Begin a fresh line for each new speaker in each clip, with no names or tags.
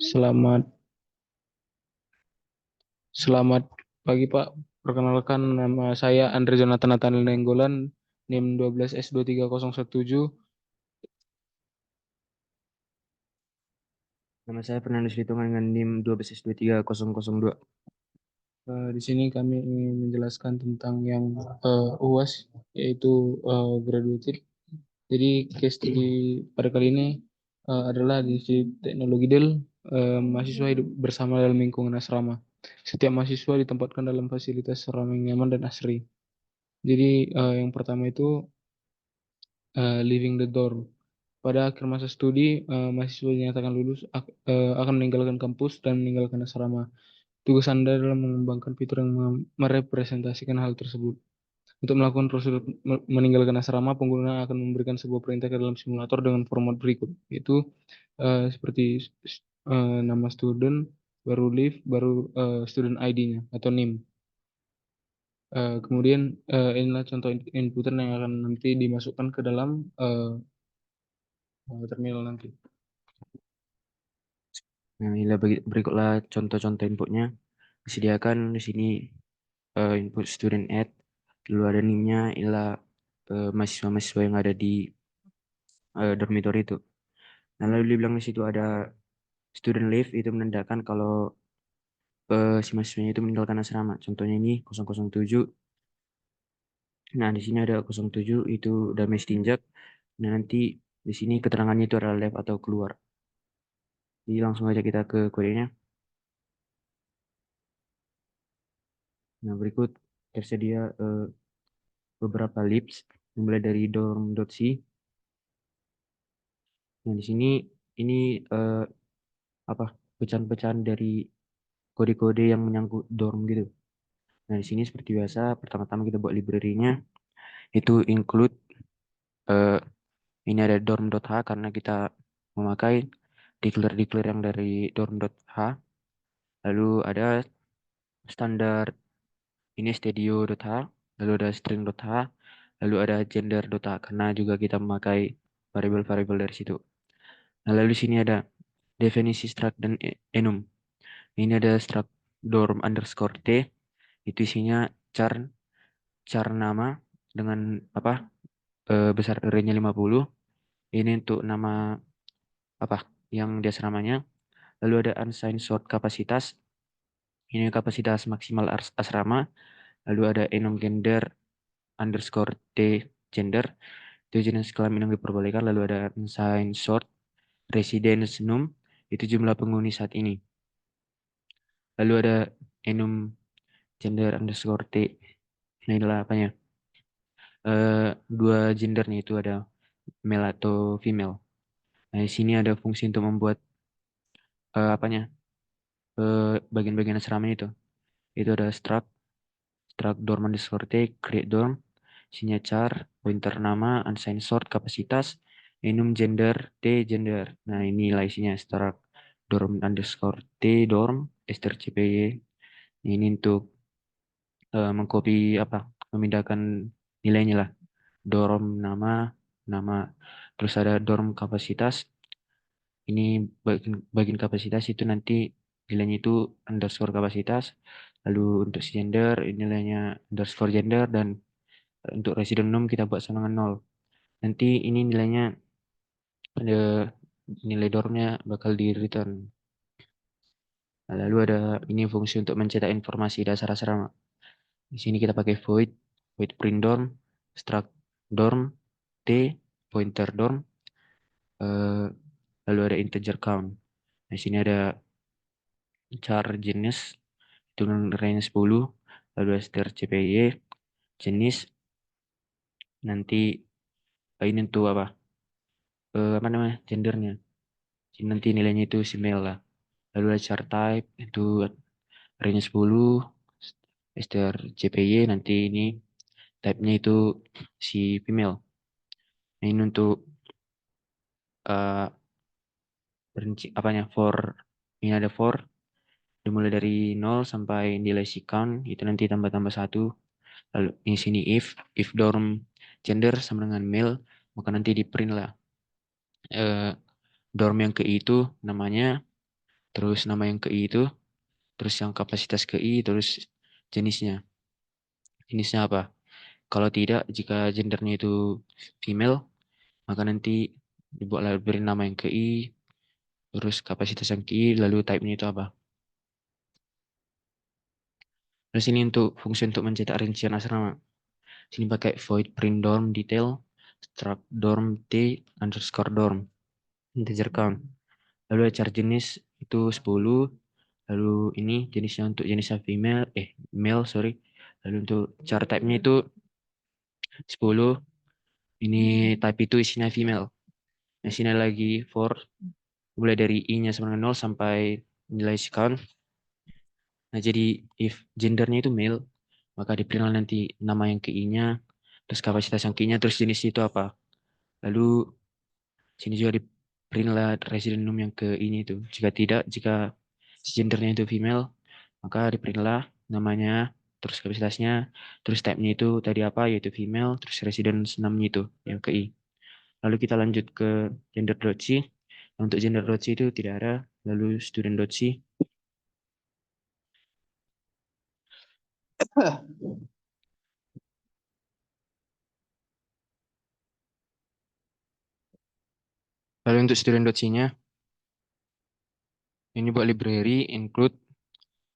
Selamat selamat pagi Pak. Perkenalkan nama saya Andre Jonathan Nathaniel Nenggolan, NIM 12S23017.
Nama saya Fernandes Litungan dengan NIM 12S23002.
Di sini kami ingin menjelaskan tentang yang UAS, yaitu graduated. Jadi case study pada kali ini adalah di Teknologi Del, mahasiswa hidup bersama dalam lingkungan asrama. Setiap mahasiswa ditempatkan dalam fasilitas asrama yang nyaman dan asri. Jadi yang pertama itu Leaving the Dorm. Pada akhir masa studi, mahasiswa dinyatakan lulus akan meninggalkan kampus dan meninggalkan asrama. Tugas Anda adalah mengembangkan fitur yang merepresentasikan hal tersebut. Untuk melakukan prosedur meninggalkan asrama, pengguna akan memberikan sebuah perintah ke dalam simulator dengan format berikut, yaitu seperti nama student, baru leave, baru student ID-nya atau NIM. Kemudian inilah contoh inputan yang akan nanti dimasukkan ke dalam terminal nanti.
Nah, inilah berikutlah contoh-contoh inputnya. Disediakan di sini input student add, lalu ada NIM-nya, inilah mahasiswa-mahasiswa yang ada di dormitory itu. Nah, lalu dibilang di situ ada student leave, itu menandakan kalau si mahasiswanya itu meninggalkan asrama. Contohnya ini 007. Nah, di sini ada 07 itu udah tinjak. Nah, nanti di sini keterangannya itu adalah left atau keluar. Jadi langsung aja kita ke kodenya. Nah, berikut tersedia beberapa libs, mulai dari dorm.c. Nah, di sini ini apa pecahan-pecahan dari kode-kode yang menyangkut dorm gitu. Nah, di sini seperti biasa, pertama-tama kita buat library-nya, itu include eh, ini ada dorm.h karena kita memakai declare-declare yang dari dorm.h. Lalu ada standar ini studio.h, lalu ada string.h, lalu ada gender.h karena juga kita memakai variabel-variabel dari situ. Nah, lalu di sini ada definisi struct dan enum. Ini ada struct dorm underscore t, itu isinya char char nama dengan apa besar array-nya 50. Ini untuk nama apa yang di asramanya. Lalu ada unsigned sort kapasitas. Ini kapasitas maksimal asrama. Lalu ada enum gender underscore t gender. Itu jenis kelamin yang diperbolehkan. Lalu ada unsigned sort residence num. Itu jumlah penghuni saat ini. Lalu ada enum gender underscore t. Nah, inilah apanya. Dua gendernya itu ada male atau female. Nah, di sini ada fungsi untuk membuat apanya bagian-bagian asrama itu. Itu ada struct dorm underscore t, create dorm, isinya char, pointer nama, unsigned sort, kapasitas, enum gender, t gender. Nah, inilah isinya struct dorm underscore t dorm, strcpy. Ini untuk mengcopy apa, memindahkan nilainya lah. Dorm nama, nama, terus ada dorm kapasitas. Ini bagian kapasitas itu nanti nilainya itu underscore kapasitas. Lalu untuk si gender, ini nilainya underscore gender. Dan untuk resident num kita buat sama dengan 0. Nanti ini nilainya, ada nilai dormnya bakal di return. Nah, lalu ada ini fungsi untuk mencetak informasi dasar asrama. Di sini kita pakai void print dorm, struct dorm, t, pointer dorm, eh, lalu ada integer count. Di sini ada char jenis itu range 10, lalu ada strcpy jenis, nanti ini untuk apa namanya gendernya. Jadi nanti nilainya itu si male lah. Lalu ada char type itu range 10, strcpy nanti ini type-nya itu si female. Nah, ini untuk uh, apanya for, ini ada for dimulai dari 0 sampai nilai si count itu nanti tambah-tambah satu. Lalu di sini if dorm gender sama dengan male, maka nanti di print lah dorm yang ke itu namanya, terus nama yang KI itu, terus yang kapasitas KI, terus jenisnya. Jenisnya apa? Kalau tidak, jika gendernya itu female, maka nanti dibuatlah beri nama yang KI, terus kapasitas yang KI, lalu type-nya itu apa. Terus ini untuk fungsi untuk mencetak rincian asrama. Sini pakai void print dorm detail, struct dorm t underscore dorm, integer count. Lalu char jenis itu 10, lalu ini jenisnya untuk jenisnya female, male, sorry. Lalu untuk char type-nya itu 10, ini type itu isinya female. Nah, sini lagi for, mulai dari i-nya sama dengan 0 sampai nilai count. Nah, jadi if gendernya itu male, maka diprint nanti nama yang ke i-nya, terus kapasitas yang ke i-nya, terus jenis itu apa. Lalu sini juga di print lah resident num yang ke ini itu. Jika tidak, jika gendernya itu female, maka di print lah namanya, terus kapasitasnya, terus type-nya itu tadi apa, yaitu female, terus residence namanya itu yang ke i. Lalu kita lanjut ke gender.c. Untuk gender.c itu tidak ada. Lalu student.c. Lalu untuk student.c-nya, ini buat library include,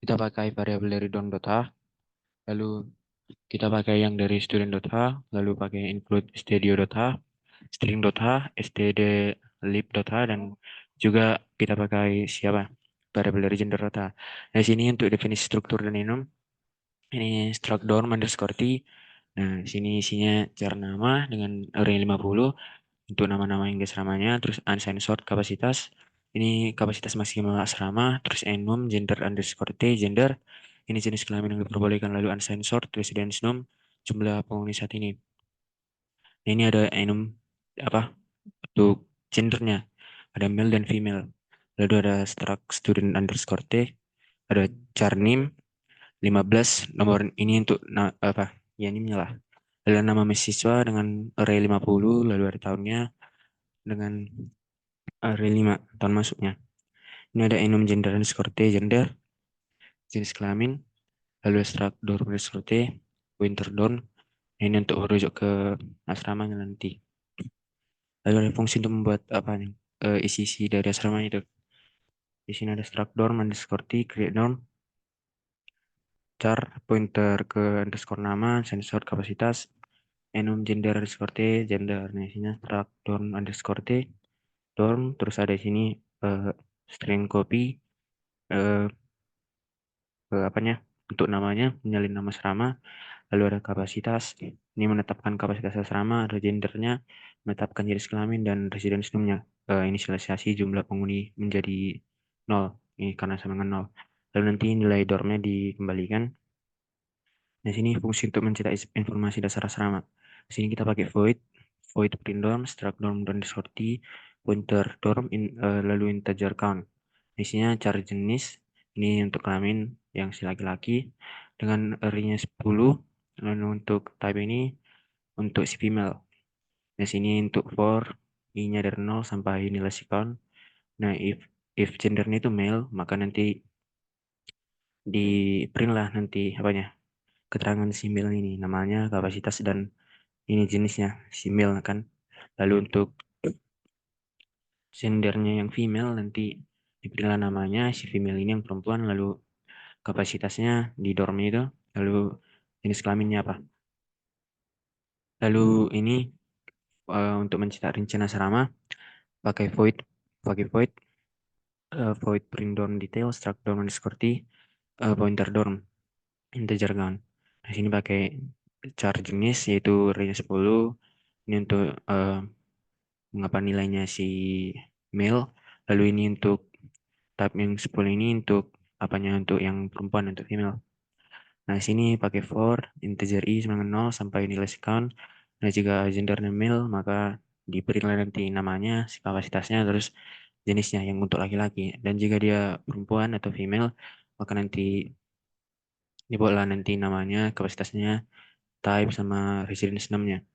kita pakai variabel dari don.h, lalu kita pakai yang dari student.h, lalu pakai include studio.h, string.h, stdlib.h, dan juga kita pakai siapa? Variabel dari gender.h. Nah, sini untuk definisi struktur dan enum, ini struct dorm underscore t. Nah, sini isinya jar nama dengan array 50 untuk nama-nama yang asramanya, terus unsigned sort kapasitas. Ini kapasitas maksimal asrama, terus enum gender underscore t gender. Ini jenis kelamin yang diperbolehkan, lalu unsigned sort residence num jumlah penghuni saat ini. Nah, ini ada enum apa untuk gendernya, ada male dan female. Lalu ada struct student underscore t, ada char name 15, nomor ini untuk apa? Ya, ini lah. Lalu nama mahasiswa dengan array 50, lalu ada tahunnya dengan array 5 tahun masuknya. Ini ada enum gender underscore t gender, jenis kelamin, lalu struct dorm underscore t, winter dorm. Ini untuk merujuk ke asrama nanti. Lalu ada fungsi untuk membuat apa nih? Isi-isi dari asrama itu. Di sini ada struct dorm underscore t, create dorm, char pointer ke underscore nama, sensor kapasitas, enum gender underscore t gender. Nah, isinya struct dorm underscore t dorm, terus ada di sini eh, string copy, eh, apanya, untuk namanya menyalin nama asrama, lalu ada kapasitas, ini menetapkan kapasitas asrama, ada gendernya, menetapkan jenis kelamin dan residence name-nya. Inisialisasi jumlah penghuni menjadi 0, ini karena sama dengan 0. Lalu nanti nilai dormnya dikembalikan. Di sini fungsi untuk mencetak informasi dasar asrama. Di sini kita pakai void print dorm, struct dorm dan sorti, pointer dorm, lalu integer count. Isinya cari jenis, ini untuk kelamin yang si laki-laki dengan array-nya 10, lalu untuk type ini untuk si female. Di sini untuk for i-nya dari 0 sampai nilai si count. Nah, if gendernya itu male, maka nanti di print lah nanti apanya, keterangan si male ini, namanya, kapasitas, dan ini jenisnya si male kan. Lalu untuk gendernya yang female nanti diberilah namanya si female ini yang perempuan, lalu kapasitasnya di dorm itu, lalu jenis kelaminnya apa. Lalu ini untuk mencetak rincian asrama pakai void void print dorm detail struct dorm underscore t, pointer dorm integer count. Nah, sini pakai char jenis yaitu range 10, ini untuk mengapa nilainya si male, lalu ini untuk tab yang 10 ini untuk apanya, untuk yang perempuan, untuk female. Nah, sini pakai for integer i sama dengan 0 sampai nilai count. Nah, jika gendernya male, maka diberilah nanti namanya, si kapasitasnya, terus jenisnya yang untuk laki-laki. Dan jika dia perempuan atau female, maka nanti dibuatlah nanti namanya, kapasitasnya, type, sama residence name-nya.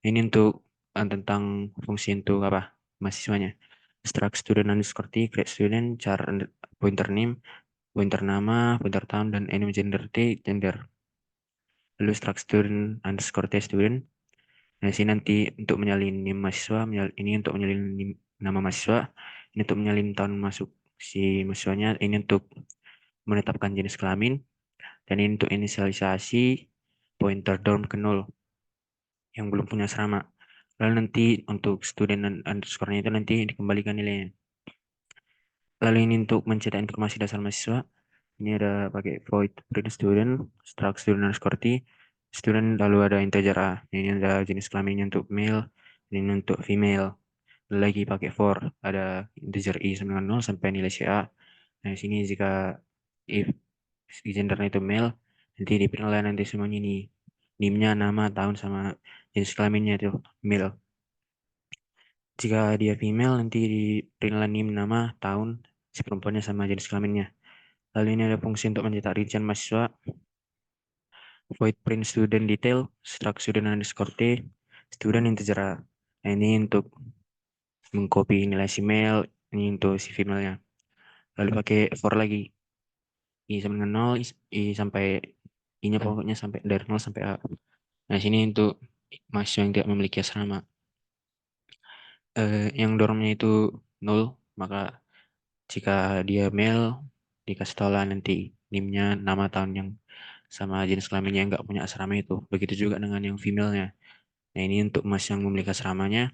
Ini untuk tentang fungsi untuk apa? Mahasiswanya. struct student underscore t, create student, char pointer name, pointer nama, pointer tahun, dan enum gender t, gender. Lalu struct student underscore t student. Nah, sini nanti untuk menyalin NIM mahasiswa, ini untuk menyalin nama mahasiswa, ini untuk menyalin tahun masuk si mahasiswanya, ini untuk menetapkan jenis kelamin, dan ini untuk inisialisasi pointer dorm ke 0 yang belum punya asrama. Lalu nanti untuk student underscore-nya itu nanti dikembalikan nilainya. Lalu ini untuk mencetak informasi dasar mahasiswa. Ini ada pakai void print student, struct student underscore t, student lalu ada integer a. Ini ada jenis kelaminnya untuk male, ini untuk female. Lagi pakai for, ada integer i sama dengan 0 sampai nilai ca. Nah, di sini jika if si gendernya itu male, nanti di print nanti semuanya ini. NIM-nya, nama, tahun, sama jenis kelaminnya itu male. Jika dia female, nanti di print NIM, nama, tahun, si perempuannya sama jenis kelaminnya. Lalu ini ada fungsi untuk mencetak rincian mahasiswa. Void print student detail, struct student underscore t, student integer a. Nah, ini untuk mengcopy nilai si male, ini untuk si female-nya. Lalu pakai for lagi. I sama dengan 0, I sampai I-nya pokoknya sampai dari 0 sampai A. Nah, sini untuk mahasiswa yang tidak memiliki asrama. Yang dormnya itu 0, maka jika dia male, dikasih tahu lah nanti NIM-nya, nama tahun yang sama jenis kelaminnya yang nggak punya asrama itu. Begitu juga dengan yang female-nya. Nah, ini untuk mas yang memiliki asramanya,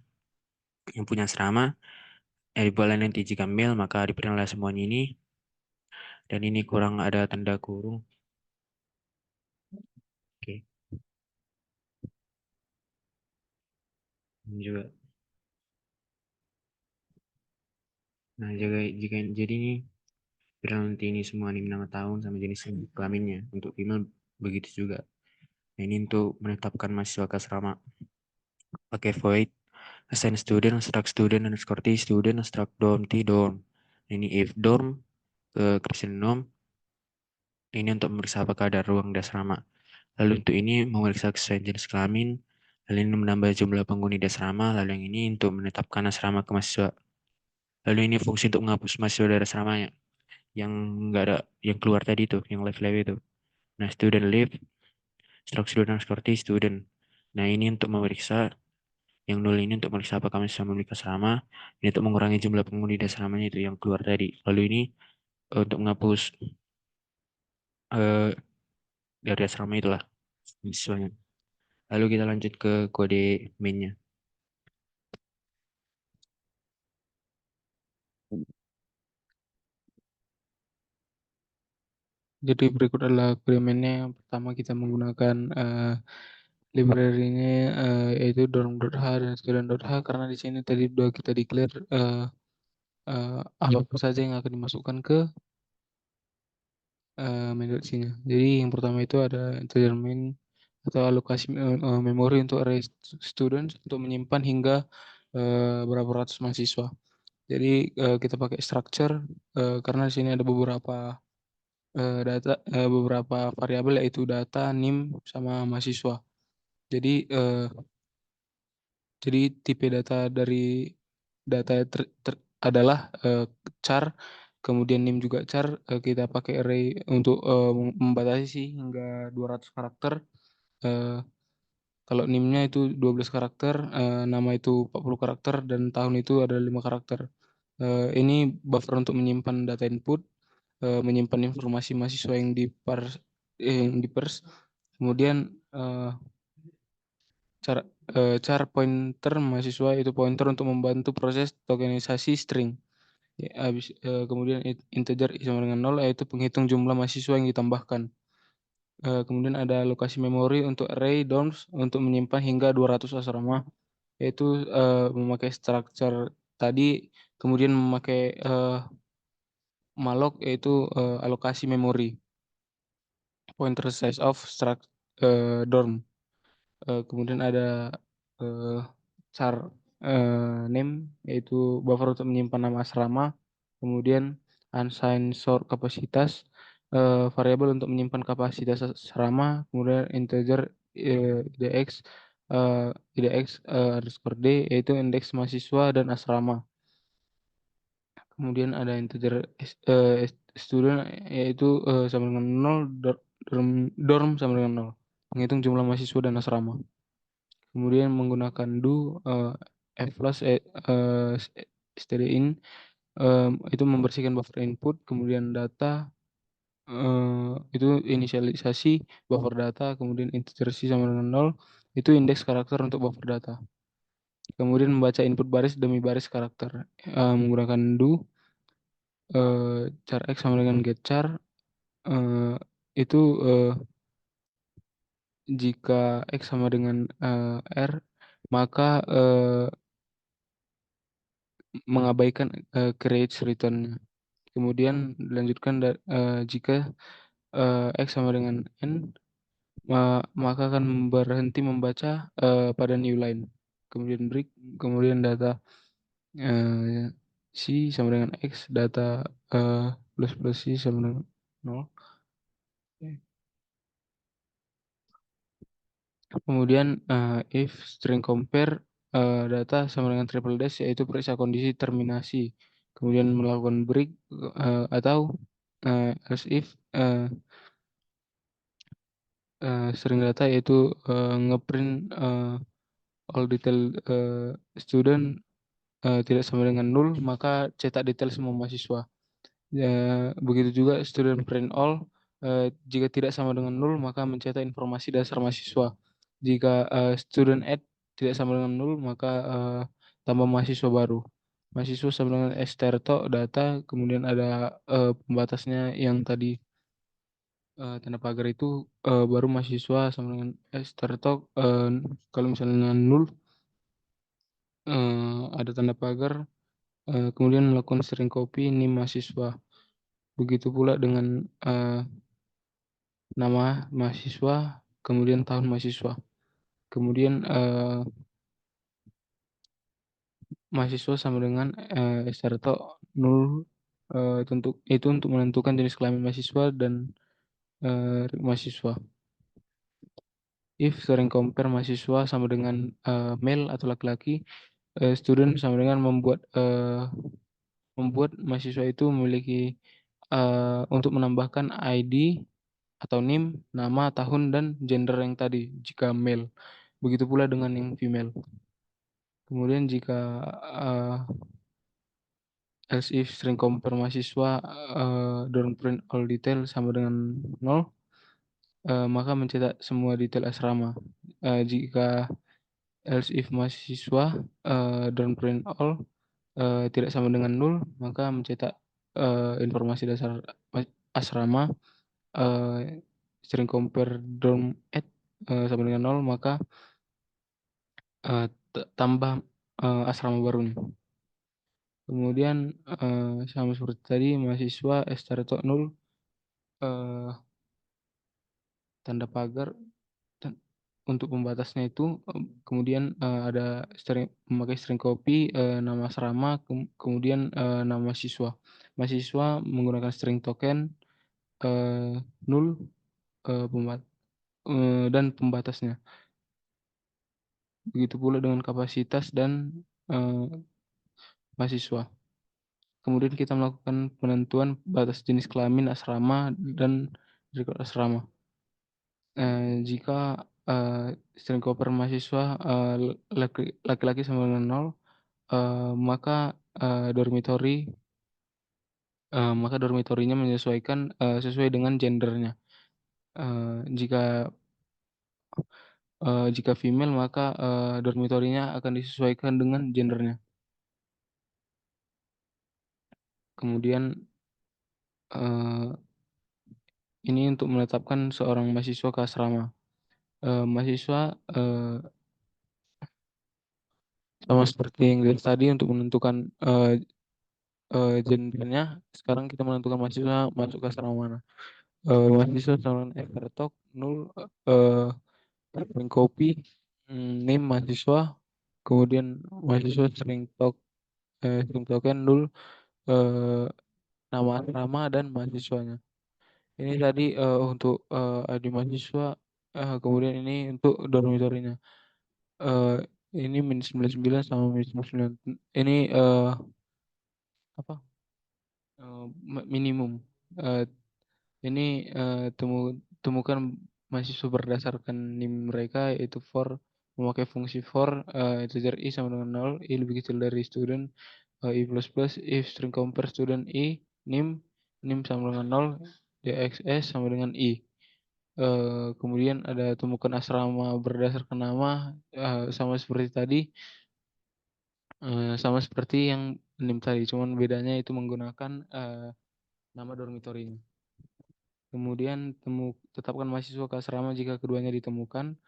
yang punya asrama, boleh nanti jika male, maka diperinlah semuanya ini. Dan ini kurang ada tanda kurung. Oke, ini juga. Nah, jika jadi ini nanti ini semua NIM nama tahun sama jenis kelaminnya. Untuk female begitu juga. Nah, ini untuk menetapkan mahasiswa ke asrama. Pakai void assign student, struct student, underscore t, student, struct dorm, t, dorm. Nah, ini if dorm ke Christian norm, ini untuk memeriksa apakah ada ruang di asrama. Lalu untuk ini memeriksa kesesuaian jenis kelamin, lalu ini menambah jumlah penghuni di asrama, lalu yang ini untuk menetapkan asrama ke mahasiswa. Lalu ini fungsi untuk menghapus mahasiswa dari asramanya yang enggak ada, yang keluar tadi tuh, yang live itu. Nah, student leave, stroke student underscore T, student. Nah, ini untuk memeriksa, yang nol ini untuk memeriksa apakah mahasiswa memiliki asrama, ini untuk mengurangi jumlah penghuni di asramanya itu yang keluar tadi. Lalu ini untuk menghapus eh, dari asrama itulah mahasiswanya. Lalu kita lanjut ke kode mainnya.
Jadi berikut adalah agreementnya. Yang pertama kita menggunakan library-nya yaitu dorm.h dan student.h karena di sini tadi sudah kita declare apa saja yang akan dimasukkan ke main.c-nya. Jadi yang pertama itu ada integer main atau alokasi memori untuk array students untuk menyimpan hingga berapa ratus mahasiswa. Jadi kita pakai structure karena di sini ada beberapa variabel yaitu data, NIM, sama mahasiswa. Jadi tipe data dari data adalah char, kemudian NIM juga char. Kita pakai array untuk membatasi sih hingga 200 karakter. Eh, Kalau NIM-nya itu 12 karakter, nama itu 40 karakter, dan tahun itu ada 5 karakter. Ini buffer untuk menyimpan data input, menyimpan informasi mahasiswa yang di parse. Kemudian cara pointer mahasiswa itu pointer untuk membantu proses tokenisasi string. Ya, kemudian integer i sama dengan 0 yaitu penghitung jumlah mahasiswa yang ditambahkan. Kemudian ada lokasi memori untuk array dorms untuk menyimpan hingga 200 asrama, yaitu memakai structure tadi, kemudian memakai malloc yaitu alokasi memori, pointer size of struct dorm. Kemudian ada eh, char name yaitu buffer untuk menyimpan nama asrama, kemudian unsigned sort kapasitas, variabel untuk menyimpan kapasitas asrama, kemudian integer idx idx underscore d yaitu indeks mahasiswa dan asrama. Kemudian ada integer student, yaitu sama dengan 0, dorm sama dengan 0. Menghitung jumlah mahasiswa dan asrama. Kemudian menggunakan do, f plus stdin, itu membersihkan buffer input, kemudian data, itu inisialisasi buffer data, kemudian integer c sama dengan 0, itu indeks karakter untuk buffer data. Kemudian membaca input baris demi baris karakter, menggunakan do, char x sama dengan get char, itu jika x sama dengan r, maka mengabaikan create return-nya. Kemudian dilanjutkan jika x sama dengan n, maka akan berhenti membaca pada new line. Kemudian break, kemudian data c sama dengan x, data plus plus c sama dengan 0. Kemudian if string compare data sama dengan triple dash, yaitu periksa kondisi terminasi. Kemudian melakukan break, atau else if string data, yaitu ngeprint all detail student tidak sama dengan 0, maka cetak detail semua mahasiswa. Ya, begitu juga student print all, jika tidak sama dengan 0, maka mencetak informasi dasar mahasiswa. Jika student add tidak sama dengan 0, maka tambah mahasiswa baru. Mahasiswa sama dengan esterto data, kemudian ada pembatasnya yang tadi tanda pagar itu, baru mahasiswa sama dengan esterto, kalau misalnya 0, ada tanda pagar, kemudian melakukan string copy nim mahasiswa. Begitu pula dengan nama mahasiswa, kemudian tahun mahasiswa. Kemudian mahasiswa sama dengan esterto 0, itu untuk menentukan jenis kelamin mahasiswa dan mahasiswa. If sering compare mahasiswa sama dengan male atau laki-laki, student sama dengan membuat mahasiswa itu memiliki untuk menambahkan ID atau NIM, nama, tahun, dan gender yang tadi jika male. Begitu pula dengan yang female. Kemudian jika else if string compare mahasiswa don't print all detail sama dengan 0, maka mencetak semua detail asrama. Jika else if mahasiswa don't print all tidak sama dengan 0, maka mencetak informasi dasar asrama. String compare dorm add sama dengan 0, maka tambah asrama barunya. Kemudian sama seperti tadi, mahasiswa esterto 0, tanda pagar untuk pembatasnya itu, kemudian ada memakai string copy, nama asrama, kemudian nama mahasiswa. Mahasiswa menggunakan string token 0, dan pembatasnya. Begitu pula dengan kapasitas dan mahasiswa. Kemudian kita melakukan penentuan batas jenis kelamin asrama dan rekod asrama. Jika string cover mahasiswa laki-laki sama dengan 0, maka dormitorinya menyesuaikan sesuai dengan gendernya. Jika female, maka dormitorinya akan disesuaikan dengan gendernya. Kemudian ini untuk menetapkan seorang mahasiswa ke asrama. Mahasiswa sama seperti yang tadi untuk menentukan gendernya, sekarang kita menentukan mahasiswa masuk ke asrama mana. Mahasiswa sama Evertalk 0, sering copy name mahasiswa, kemudian mahasiswa sering token 0, nama asrama dan mahasiswanya. Ini tadi untuk ID mahasiswa, kemudian ini untuk dormitorinya. Ini -99 sama -99. Ini apa? minimum. Eh, ini temukan mahasiswa berdasarkan NIM mereka, yaitu for memakai fungsi for, integer i sama dengan 0, i lebih kecil dari student, i plus plus, if string compare student i, NIM, NIM sama dengan 0, dxs sama dengan i. Kemudian ada temukan asrama berdasarkan nama, sama seperti tadi, sama seperti yang NIM tadi, cuman bedanya itu menggunakan nama dormitorinya. Kemudian tetapkan mahasiswa ke asrama jika keduanya ditemukan,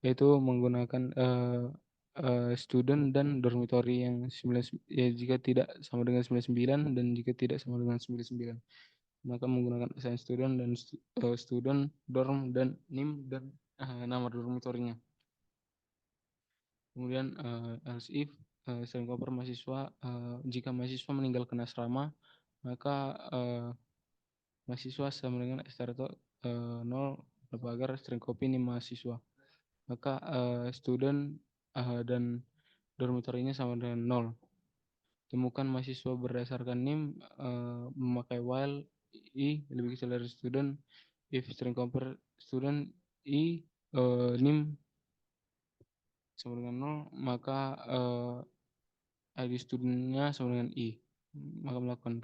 yaitu menggunakan student dan dormitory yang 9, ya, jika tidak sama dengan 99 dan jika tidak sama dengan 99, maka menggunakan assign student dan student, dorm, dan NIM dan nama dormitorinya. Kemudian else if sering cover mahasiswa, jika mahasiswa meninggalkan asrama, maka mahasiswa sama dengan Starto 0 agar string copy ini mahasiswa. Maka student dan dormitorinya sama dengan 0. Temukan mahasiswa berdasarkan NIM memakai while i lebih kecil dari student, if string compare student i, NIM sama dengan 0, maka ID studentnya sama dengan i, maka melakukan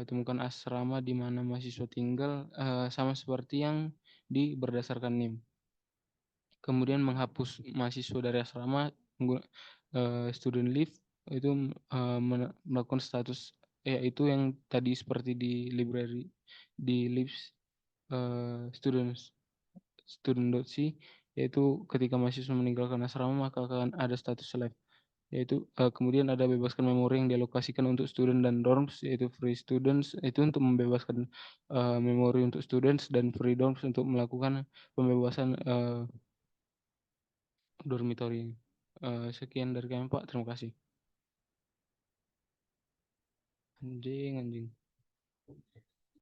temukan asrama di mana mahasiswa tinggal, sama seperti yang di berdasarkan NIM. Kemudian menghapus mahasiswa dari asrama, student leave, itu melakukan status, yaitu yang tadi seperti di library, di leaves student.c, yaitu ketika mahasiswa meninggalkan asrama maka akan ada status left, yaitu kemudian ada bebaskan memori yang dialokasikan untuk student dan dorms, yaitu free students itu untuk membebaskan memori untuk students dan free dorms untuk melakukan pembebasan dormitory. Sekian dari kami Pak, terima kasih. Anjing.